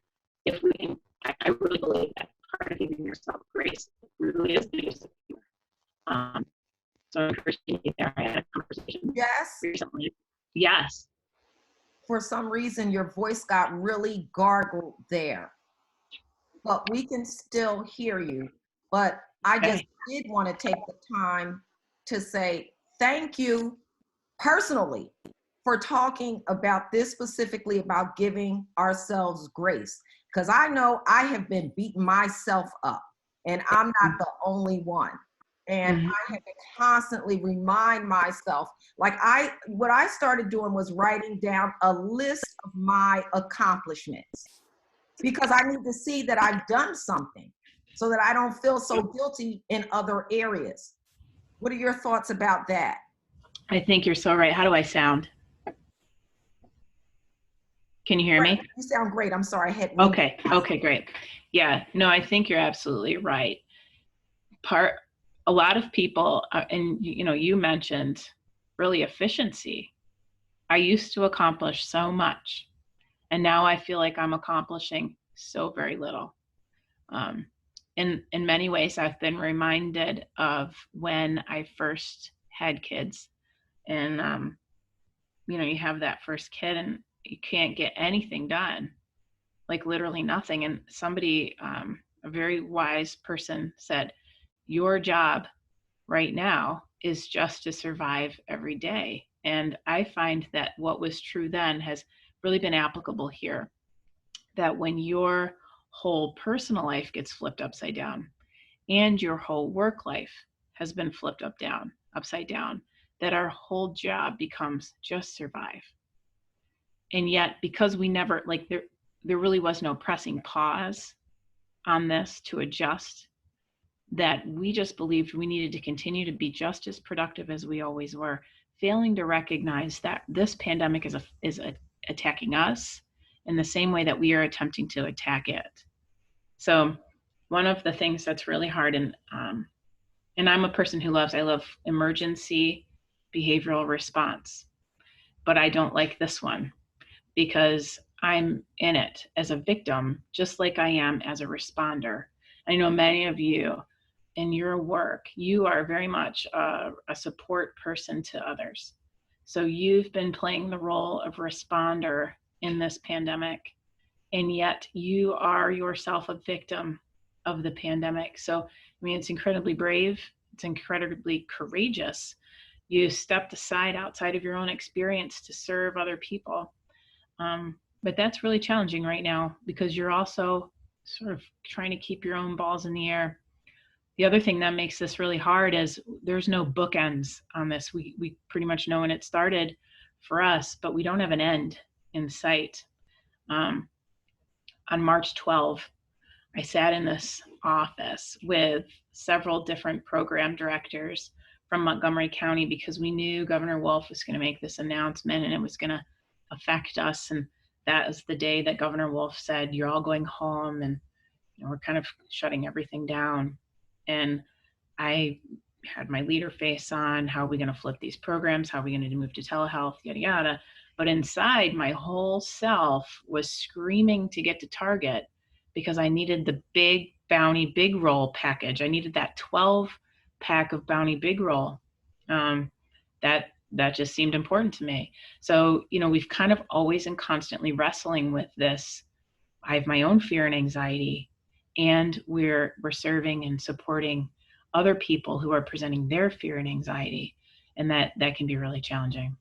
if we can, I really believe that part of giving yourself grace really is the use of humor. So I appreciate that. I had a conversation Yes. recently. Yes. For some reason, your voice got really gargled there, but we can still hear you. But I just did want to take the time to say thank you personally for talking about this, specifically about giving ourselves grace. Because I know I have been beating myself up, and I'm not the only one. And I have to constantly remind myself, like what I started doing was writing down a list of my accomplishments, because I need to see that I've done something so that I don't feel so guilty in other areas. What are your thoughts about that? I think you're so right. How do I sound? Can you hear me? You sound great. I'm sorry. Okay, great. Yeah, no, I think you're absolutely right. A lot of people, and you mentioned really efficiency. I used to accomplish so much, and now I feel like I'm accomplishing so very little. In many ways, I've been reminded of when I first had kids, and you have that first kid and you can't get anything done, like literally nothing. And somebody, a very wise person said, your job right now is just to survive every day. And I find that what was true then has really been applicable here, that when your whole personal life gets flipped upside down and your whole work life has been flipped upside down, that our whole job becomes just survive. And yet, because we never, like, there really was no pressing pause on this to adjust, that we just believed we needed to continue to be just as productive as we always were, failing to recognize that this pandemic is attacking us in the same way that we are attempting to attack it. So one of the things that's really hard, and I'm a person who I love emergency behavioral response, but I don't like this one because I'm in it as a victim, just like I am as a responder. I know many of you in your work, you are very much a support person to others. So you've been playing the role of responder in this pandemic, and yet you are yourself a victim of the pandemic. So, I mean, it's incredibly brave. It's incredibly courageous. You stepped aside outside of your own experience to serve other people. But that's really challenging right now because you're also sort of trying to keep your own balls in the air. The other thing that makes this really hard is there's no bookends on this. We pretty much know when it started for us, but we don't have an end in sight. On March 12th, I sat in this office with several different program directors from Montgomery County because we knew Governor Wolf was going to make this announcement and it was going to affect us. And that was the day that Governor Wolf said, you're all going home and we're kind of shutting everything down. And I had my leader face on, how are we going to flip these programs? How are we going to move to telehealth, yada, yada. But inside, my whole self was screaming to get to Target because I needed the big Bounty Big Roll package. I needed that 12-pack of Bounty Big Roll. That just seemed important to me. So, we've kind of always and constantly wrestling with this. I have my own fear and anxiety, and we're serving and supporting other people who are presenting their fear and anxiety, and that can be really challenging.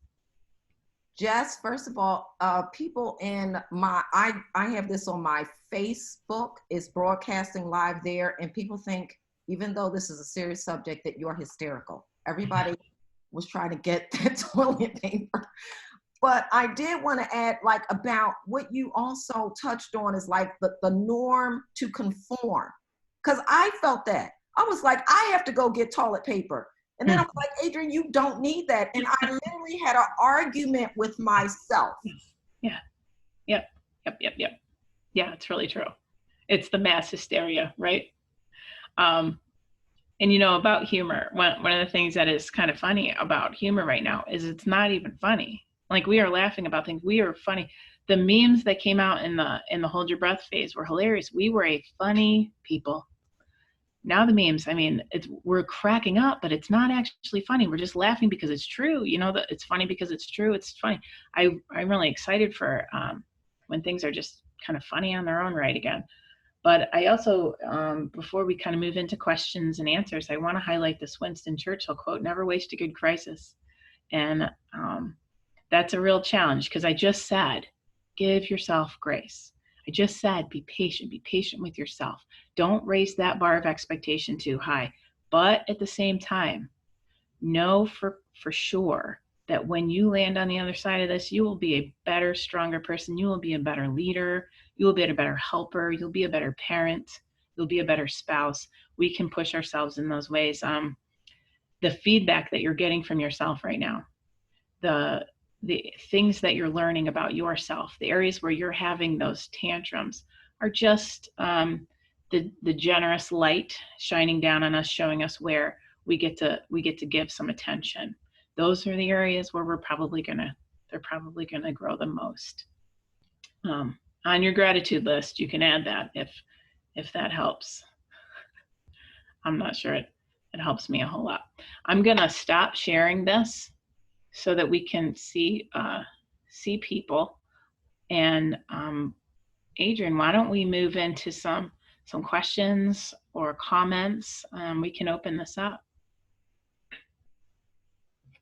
Jess, first of all, people in I have this on my Facebook, it's broadcasting live there, and people think, even though this is a serious subject, that you're hysterical. Everybody was trying to get that toilet paper. But I did want to add, like, about what you also touched on is like the norm to conform. Because I felt that. I was like, I have to go get toilet paper. And then I was like, Adrian, you don't need that. And I literally had an argument with myself. Yeah. Yep. Yeah, it's really true. It's the mass hysteria, right? And about humor, one of the things that is kind of funny about humor right now is it's not even funny. Like, we are laughing about things. We are funny. The memes that came out in the hold your breath phase were hilarious. We were a funny people. now the memes, I mean, we're cracking up, but it's not actually funny. We're just laughing because it's true. You know, that it's funny because it's true. It's funny. I'm really excited for when things are just kind of funny on their own right again. But I also, before we kind of move into questions and answers, I want to highlight this Winston Churchill quote, "Never waste a good crisis." And that's a real challenge, because I just said, give yourself grace. I just said, be patient with yourself. Don't raise that bar of expectation too high. But at the same time, know for sure that when you land on the other side of this, you will be a better, stronger person. You will be a better leader. You will be a better helper. You'll be a better parent. You'll be a better spouse. We can push ourselves in those ways. The feedback that you're getting from yourself right now, the things that you're learning about yourself, the areas where you're having those tantrums are just the generous light shining down on us, showing us where we get to give some attention. Those are the areas where they're probably gonna grow the most. On your gratitude list, you can add that if that helps. I'm not sure it helps me a whole lot. I'm gonna stop sharing this so that we can see people. And Adrian, why don't we move into some questions or comments? We can open this up.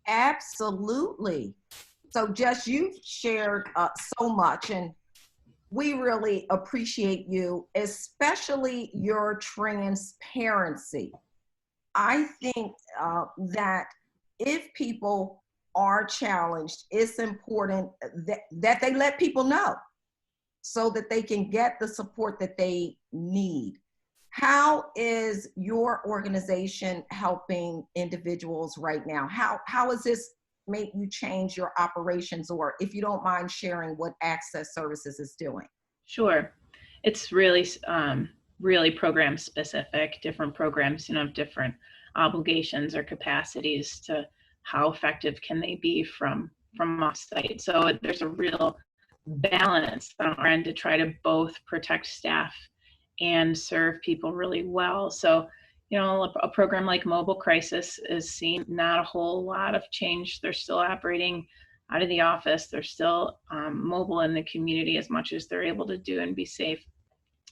Absolutely. So Jess, you've shared so much, and we really appreciate you, especially your transparency. I think that if people are challenged, it's important that they let people know so that they can get the support that they need. How is your organization helping individuals right now? How has this made you change your operations, or if you don't mind sharing what Access Services is doing? Sure. It's really really program specific. Different programs, have different obligations or capacities to how effective can they be from offsite. So there's a real balance on our end to try to both protect staff and serve people really well. So, a program like Mobile Crisis is seeing not a whole lot of change. They're still operating out of the office. They're still mobile in the community as much as they're able to do and be safe.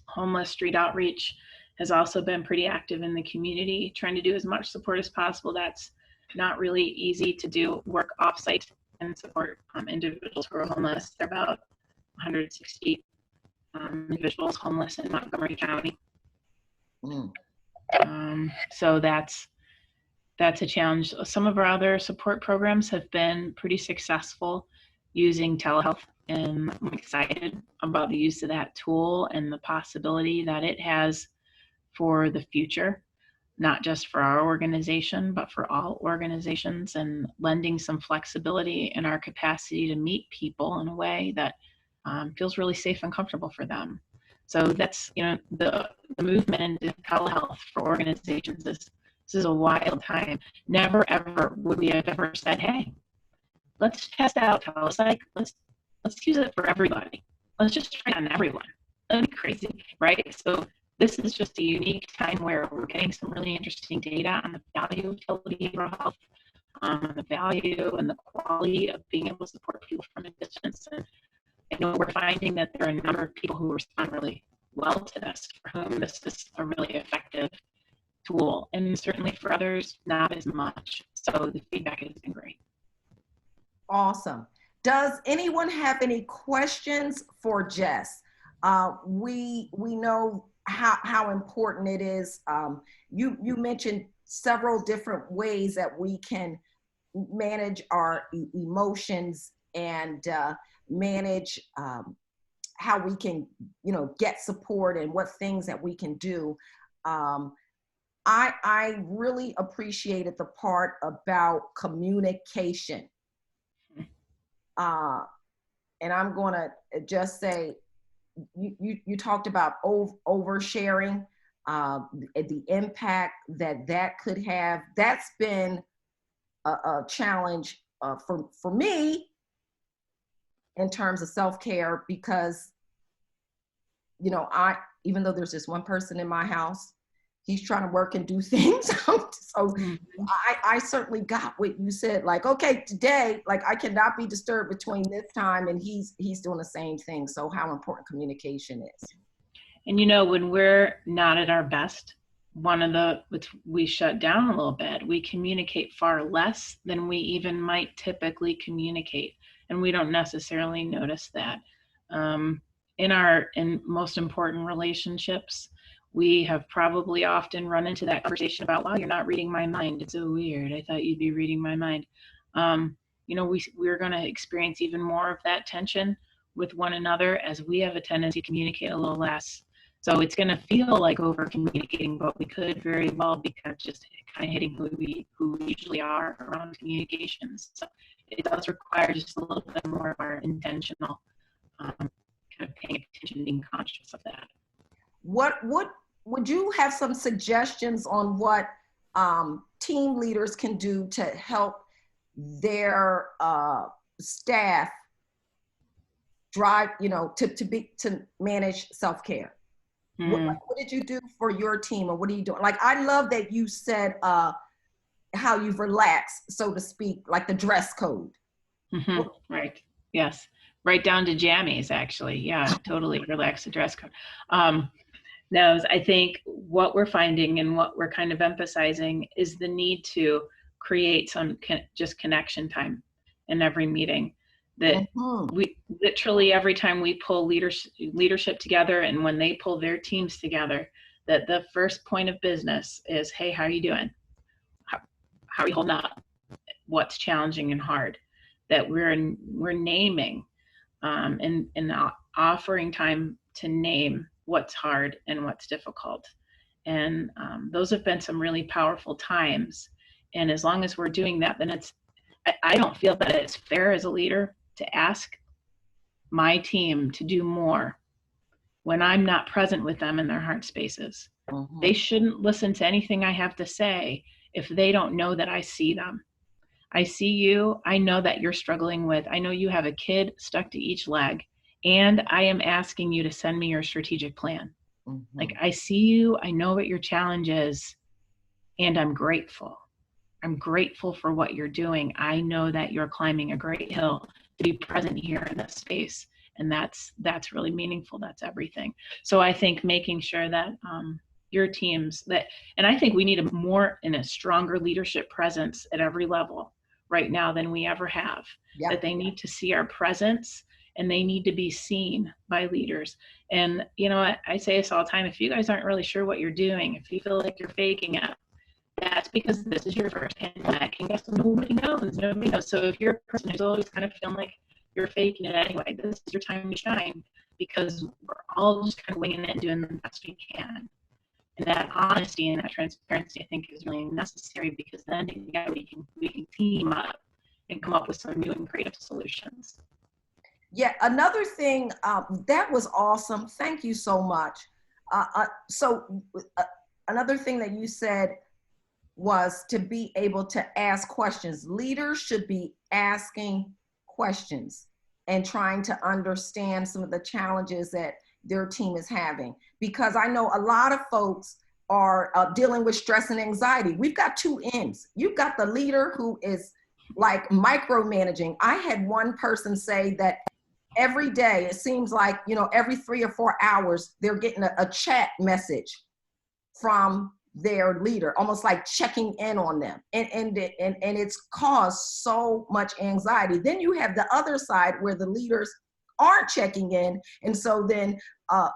Homeless street outreach has also been pretty active in the community, trying to do as much support as possible. That's not really easy to do, work offsite and support individuals who are homeless. There are about 160 individuals homeless in Montgomery County. So that's a challenge. Some of our other support programs have been pretty successful using telehealth, and I'm excited about the use of that tool and the possibility that it has for the future, not just for our organization, but for all organizations, and lending some flexibility in our capacity to meet people in a way that feels really safe and comfortable for them. So that's, the movement into telehealth for organizations this is a wild time. Never ever would we have ever said, hey, let's test out telepsych. Let's use it for everybody. Let's just try it on everyone. That'd be crazy, right? So this is just a unique time where we're getting some really interesting data on the value of telebehavioral health, the value and the quality of being able to support people from a distance. And I know we're finding that there are a number of people who respond really well to this, for whom this is a really effective tool, and certainly for others, not as much. So the feedback has been great. Awesome. Does anyone have any questions for Jess? We know how important it is. You mentioned several different ways that we can manage our emotions and manage how we can, get support and what things that we can do. I really appreciated the part about communication. And I'm going to just say, you talked about oversharing, the impact that could have. That's been a challenge for me in terms of self-care, because, even though there's just one person in my house, he's trying to work and do things. So I certainly got what you said. Like, okay, today, like I cannot be disturbed between this time, and he's doing the same thing. So how important communication is. And you know, when we're not at our best, we shut down a little bit. We communicate far less than we even might typically communicate, and we don't necessarily notice that. In most important relationships, we have probably often run into that conversation about, wow, you're not reading my mind. It's so weird. I thought you'd be reading my mind. You know, we're going to experience even more of that tension with one another as we have a tendency to communicate a little less. So it's going to feel like over communicating, but we could very well be kind of just kind of hitting who we usually are around communications. So it does require just a little bit more of our intentional kind of paying attention, being conscious of that. What would you have some suggestions on what team leaders can do to help their staff drive, you know, to manage self-care? What did you do for your team, or what are you doing? Like, I love that you said how you've relaxed, so to speak, like the dress code. Right. Yes. Right down to jammies, actually. Yeah, totally relax the dress code. Now, I think what we're finding and what we're kind of emphasizing is the need to create some just connection time in every meeting. That we literally, every time we pull leadership together, and when they pull their teams together, that the first point of business is, hey, how are you doing? How are you holding up? What's challenging and hard? That we're naming and offering time to name what's hard and what's difficult. And those have been some really powerful times. And as long as we're doing that, then I don't feel that it's fair as a leader to ask my team to do more when I'm not present with them in their heart spaces. They shouldn't listen to anything I have to say if they don't know that I see them. I see you. I know that you're struggling with, I know you have a kid stuck to each leg, and I am asking you to send me your strategic plan. Like, I see you, I know what your challenge is, and I'm grateful. I'm grateful for what you're doing. I know that you're climbing a great hill to be present here in this space. And that's really meaningful. That's everything. So I think making sure that your teams and I think we need a stronger leadership presence at every level right now than we ever have. Yeah. That they need to see our presence, and they need to be seen by leaders. And, you know, I say this all the time, if you guys aren't really sure what you're doing, if you feel like you're faking it, that's because this is your first pandemic, and guess nobody knows. So if you're a person who's always kind of feeling like you're faking it anyway, this is your time to shine, because we're all just kind of winging it and doing the best we can. And that honesty and that transparency, I think, is really necessary, because then together we can team up and come up with some new and creative solutions. Yeah, another thing, that was awesome. Thank you so much. Another thing that you said was to be able to ask questions. Leaders should be asking questions and trying to understand some of the challenges that their team is having. Because I know a lot of folks are dealing with stress and anxiety. We've got two ends. You've got the leader who is like micromanaging. I had one person say that every day, it seems like, you know, every 3 or 4 hours, they're getting a chat message from their leader, almost like checking in on them. And it's caused so much anxiety. Then you have the other side where the leaders aren't checking in. And so then,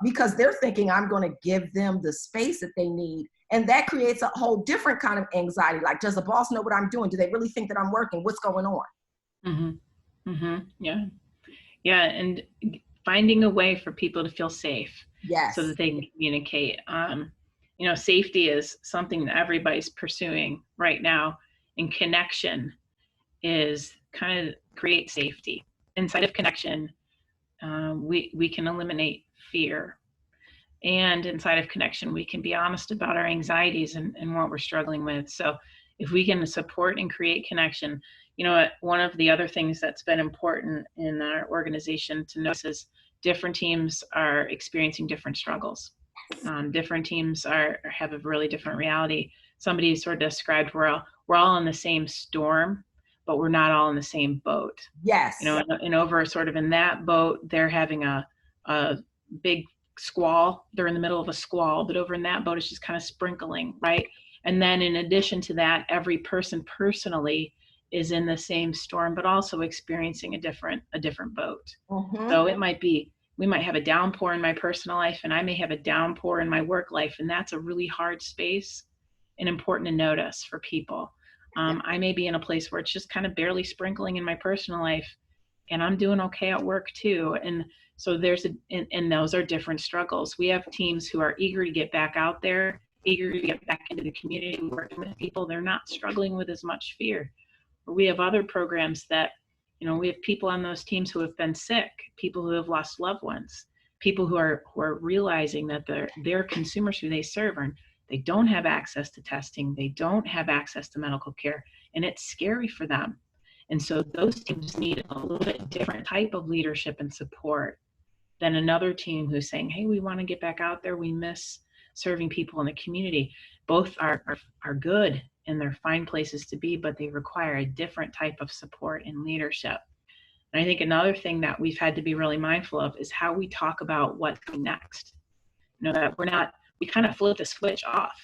because they're thinking, I'm going to give them the space that they need. And that creates a whole different kind of anxiety. Like, does the boss know what I'm doing? Do they really think that I'm working? What's going on? Yeah. Yeah. And finding a way for people to feel safe. Yes. So that they can communicate. You know, safety is something that everybody's pursuing right now, and connection is kind of create safety. Inside of connection, we can eliminate fear, and inside of connection, we can be honest about our anxieties and what we're struggling with. So if we can support and create connection, you know, one of the other things that's been important in our organization to notice is different teams are experiencing different struggles. Different teams have a really different reality. Somebody sort of described we're all in the same storm, but we're not all in the same boat. Yes. You know, and over sort of in that boat, they're having a big squall. They're in the middle of a squall, but over in that boat, it's just kind of sprinkling, right? And then in addition to that, every person personally is in the same storm, but also experiencing a different boat. Mm-hmm. So it might be, we might have a downpour in my personal life, and I may have a downpour in my work life, and that's a really hard space and important to notice for people. I may be in a place where it's just kind of barely sprinkling in my personal life, and I'm doing okay at work too. And so and those are different struggles. We have teams who are eager to get back out there, eager to get back into the community, working with people. They're not struggling with as much fear. Or we have other programs that, you know, we have people on those teams who have been sick, people who have lost loved ones, people who are realizing that their consumers who they serve they don't have access to testing, they don't have access to medical care, and it's scary for them. And so those teams need a little bit different type of leadership and support than another team who's saying, hey, we want to get back out there, we miss serving people in the community. Both are good and they're fine places to be, but they require a different type of support and leadership. And I think another thing that we've had to be really mindful of is how we talk about what's coming next. You know, that we kind of flip the switch off.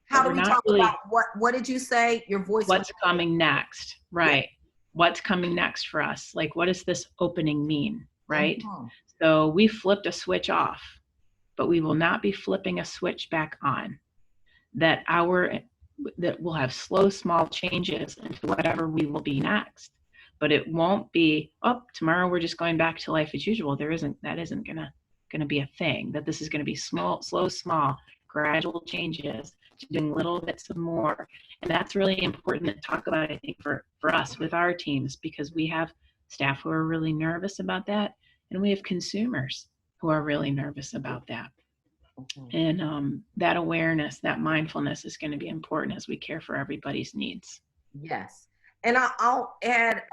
How do we talk about what did you say? Your voice. What's coming next, right? Yeah. What's coming next for us? Like, what does this opening mean, right? Mm-hmm. So we flipped a switch off, but we will not be flipping a switch back on. That we'll have slow, small changes into whatever we will be next. But it won't be, tomorrow we're just going back to life as usual. That isn't gonna be a thing. That this is gonna be slow, small, gradual changes, doing little bits of more. And that's really important to talk about, I think, for us with our teams, because we have staff who are really nervous about that, and we have consumers who are really nervous about that. Mm-hmm. And that awareness, that mindfulness is going to be important as we care for everybody's needs. Yes. And I'll add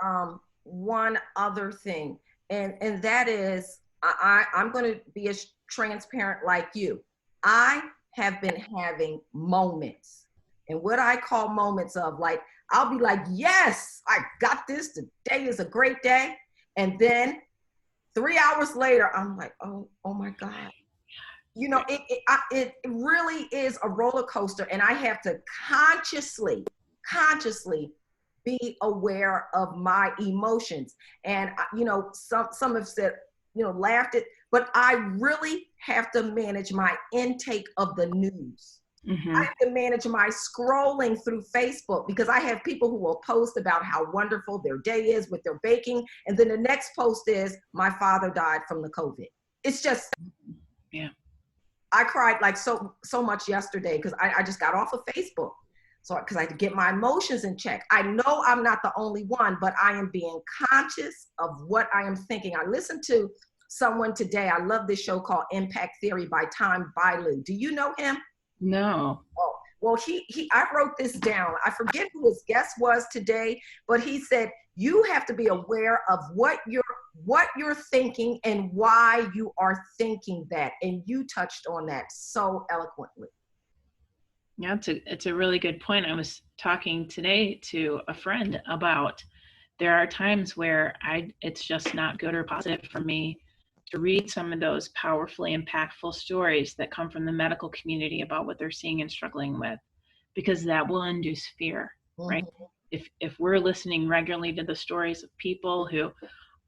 one other thing, and that is, I'm going to be as transparent like you. I have been having moments, and what I call moments of, like, I'll be like, yes, I got this. Today is a great day. And then 3 hours later, I'm like, oh my God. You know, it really is a roller coaster, and I have to consciously be aware of my emotions. And, you know, some have said, you know, laughed at, but I really have to manage my intake of the news. Mm-hmm. I have to manage my scrolling through Facebook, because I have people who will post about how wonderful their day is with their baking. And then the next post is, my father died from the COVID. It's just, yeah. I cried like so much yesterday because I just got off of Facebook. So, because I had to get my emotions in check. I know I'm not the only one, but I am being conscious of what I am thinking. I listened to someone today. I love this show called Impact Theory by Tom Bilyeu. Do you know him? No. Oh, well, I wrote this down. I forget who his guest was today, but he said, you have to be aware of what you're thinking and why you are thinking that. And you touched on that so eloquently. Yeah, it's a really good point. I was talking today to a friend about, there are times where it's just not good or positive for me to read some of those powerfully impactful stories that come from the medical community about what they're seeing and struggling with, because that will induce fear, mm-hmm. right? If we're listening regularly to the stories of people who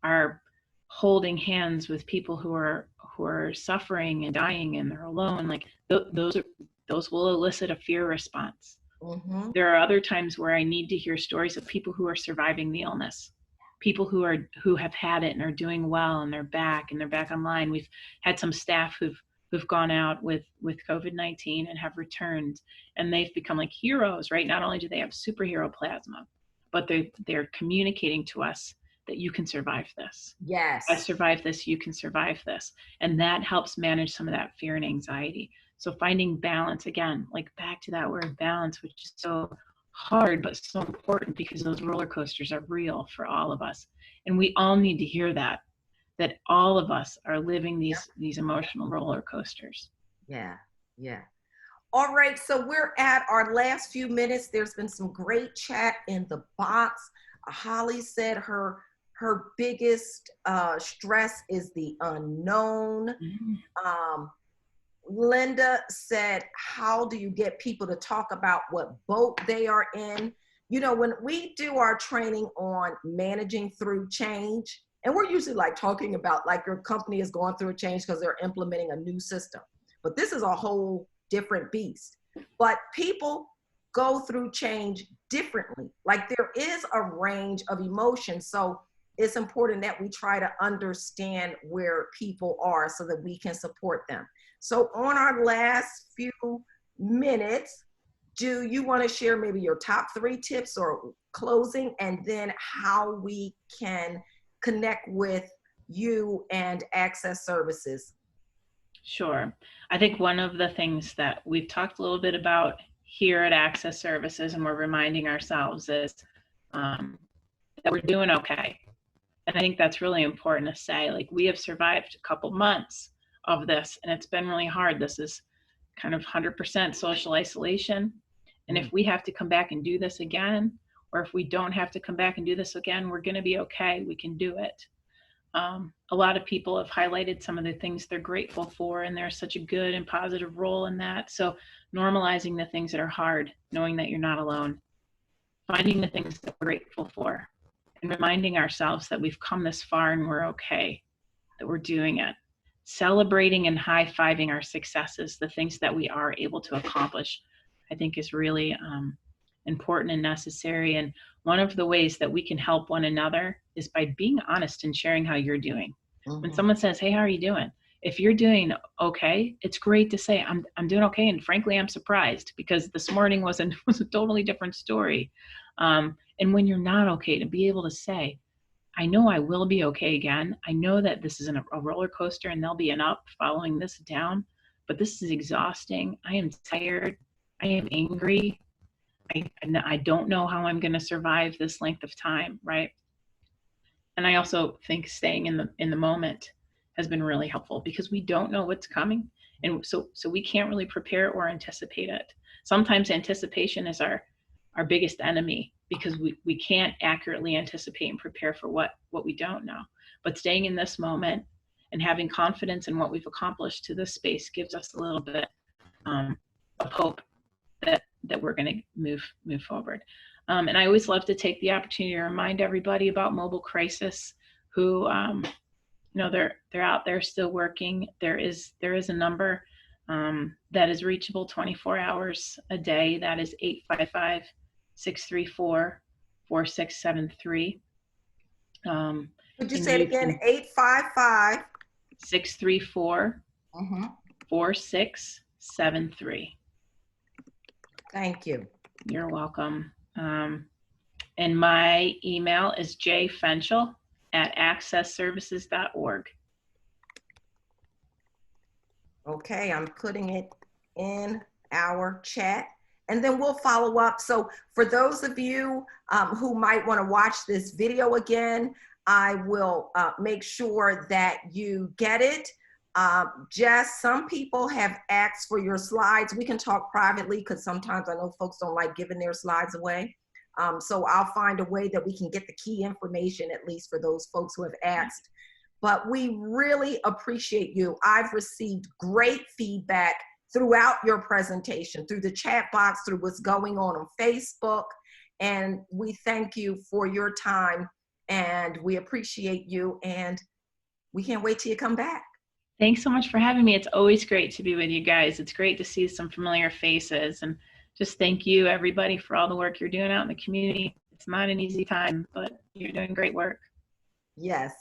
are holding hands with people who are suffering and dying and they're alone, like those will elicit a fear response. Mm-hmm. There are other times where I need to hear stories of people who are surviving the illness, people who have had it and are doing well, and they're back online. We've had some staff who've gone out with COVID-19 and have returned, and they've become like heroes, right? Not only do they have superhero plasma, but they're communicating to us that you can survive this. Yes. I survived this, you can survive this. And that helps manage some of that fear and anxiety. So finding balance, again, like back to that word balance, which is so hard, but so important, because those roller coasters are real for all of us. And we all need to hear that all of us are living these emotional roller coasters. Yeah. Yeah. All right, so we're at our last few minutes. There's been some great chat in the box. Holly said her biggest stress is the unknown. Linda said, how do you get people to talk about what boat they are in? You know, when we do our training on managing through change, and we're usually like talking about like your company is going through a change because they're implementing a new system. But this is a whole different beast. But people go through change differently. Like there is a range of emotions. So it's important that we try to understand where people are so that we can support them. So on our last few minutes, do you want to share maybe your top 3 tips or closing, and then how we can connect with you and Access Services? Sure. I think one of the things that we've talked a little bit about here at Access Services, and we're reminding ourselves, is that we're doing okay. And I think that's really important to say. Like, we have survived a couple months of this, and it's been really hard. This is kind of 100% social isolation. And if we have to come back and do this again, or if we don't have to come back and do this again, we're going to be okay. We can do it. A lot of people have highlighted some of the things they're grateful for, and there's such a good and positive role in that. So normalizing the things that are hard, knowing that you're not alone, finding the things that we're grateful for, and reminding ourselves that we've come this far and we're okay, that we're doing it. Celebrating and high-fiving our successes, the things that we are able to accomplish, I think is really important and necessary. And one of the ways that we can help one another is by being honest and sharing how you're doing. When someone says, hey, how are you doing? If you're doing okay, it's great to say, I'm doing okay. And frankly, I'm surprised, because this morning was a totally different story. And when you're not okay, to be able to say, I know I will be okay again. I know that this is a roller coaster and there'll be an up following this down, but this is exhausting. I am tired. I am angry. I don't know how I'm going to survive this length of time, right? And I also think staying in the moment has been really helpful, because we don't know what's coming, and so we can't really prepare or anticipate it. Sometimes anticipation is our biggest enemy, because we can't accurately anticipate and prepare for what we don't know. But staying in this moment and having confidence in what we've accomplished to this space gives us a little bit of hope that we're going to move forward. And I always love to take the opportunity to remind everybody about Mobile Crisis, who they're out there still working. There is a number that is reachable 24 hours a day. That is 855-634-4673. Could you say it again? 855 634 4673. Thank you. You're welcome. And my email is jfenchel@accessservices.org. Okay, I'm putting it in our chat, and then we'll follow up. So for those of you who might want to watch this video again, I will make sure that you get it. Jess, some people have asked for your slides. We can talk privately, because sometimes I know folks don't like giving their slides away. So I'll find a way that we can get the key information, at least for those folks who have asked. But we really appreciate you. I've received great feedback throughout your presentation, through the chat box, through what's going on Facebook. And we thank you for your time, and we appreciate you, and we can't wait till you come back. Thanks so much for having me. It's always great to be with you guys. It's great to see some familiar faces, and just thank you, everybody, for all the work you're doing out in the community. It's not an easy time, but you're doing great work. Yes.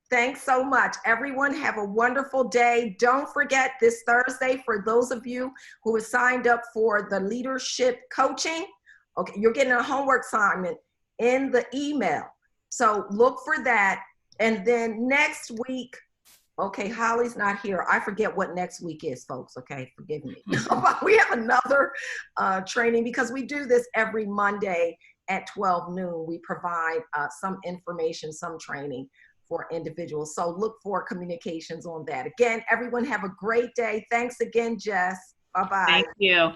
Thanks so much. Everyone have a wonderful day. Don't forget this Thursday, for those of you who have signed up for the leadership coaching, okay, you're getting a homework assignment in the email. So look for that. And then next week, okay, Holly's not here. I forget what next week is, folks. Okay, forgive me. We have another training, because we do this every Monday at 12 noon. We provide some information, some training for individuals. So look for communications on that. Again, everyone have a great day. Thanks again, Jess. Bye-bye. Thank you.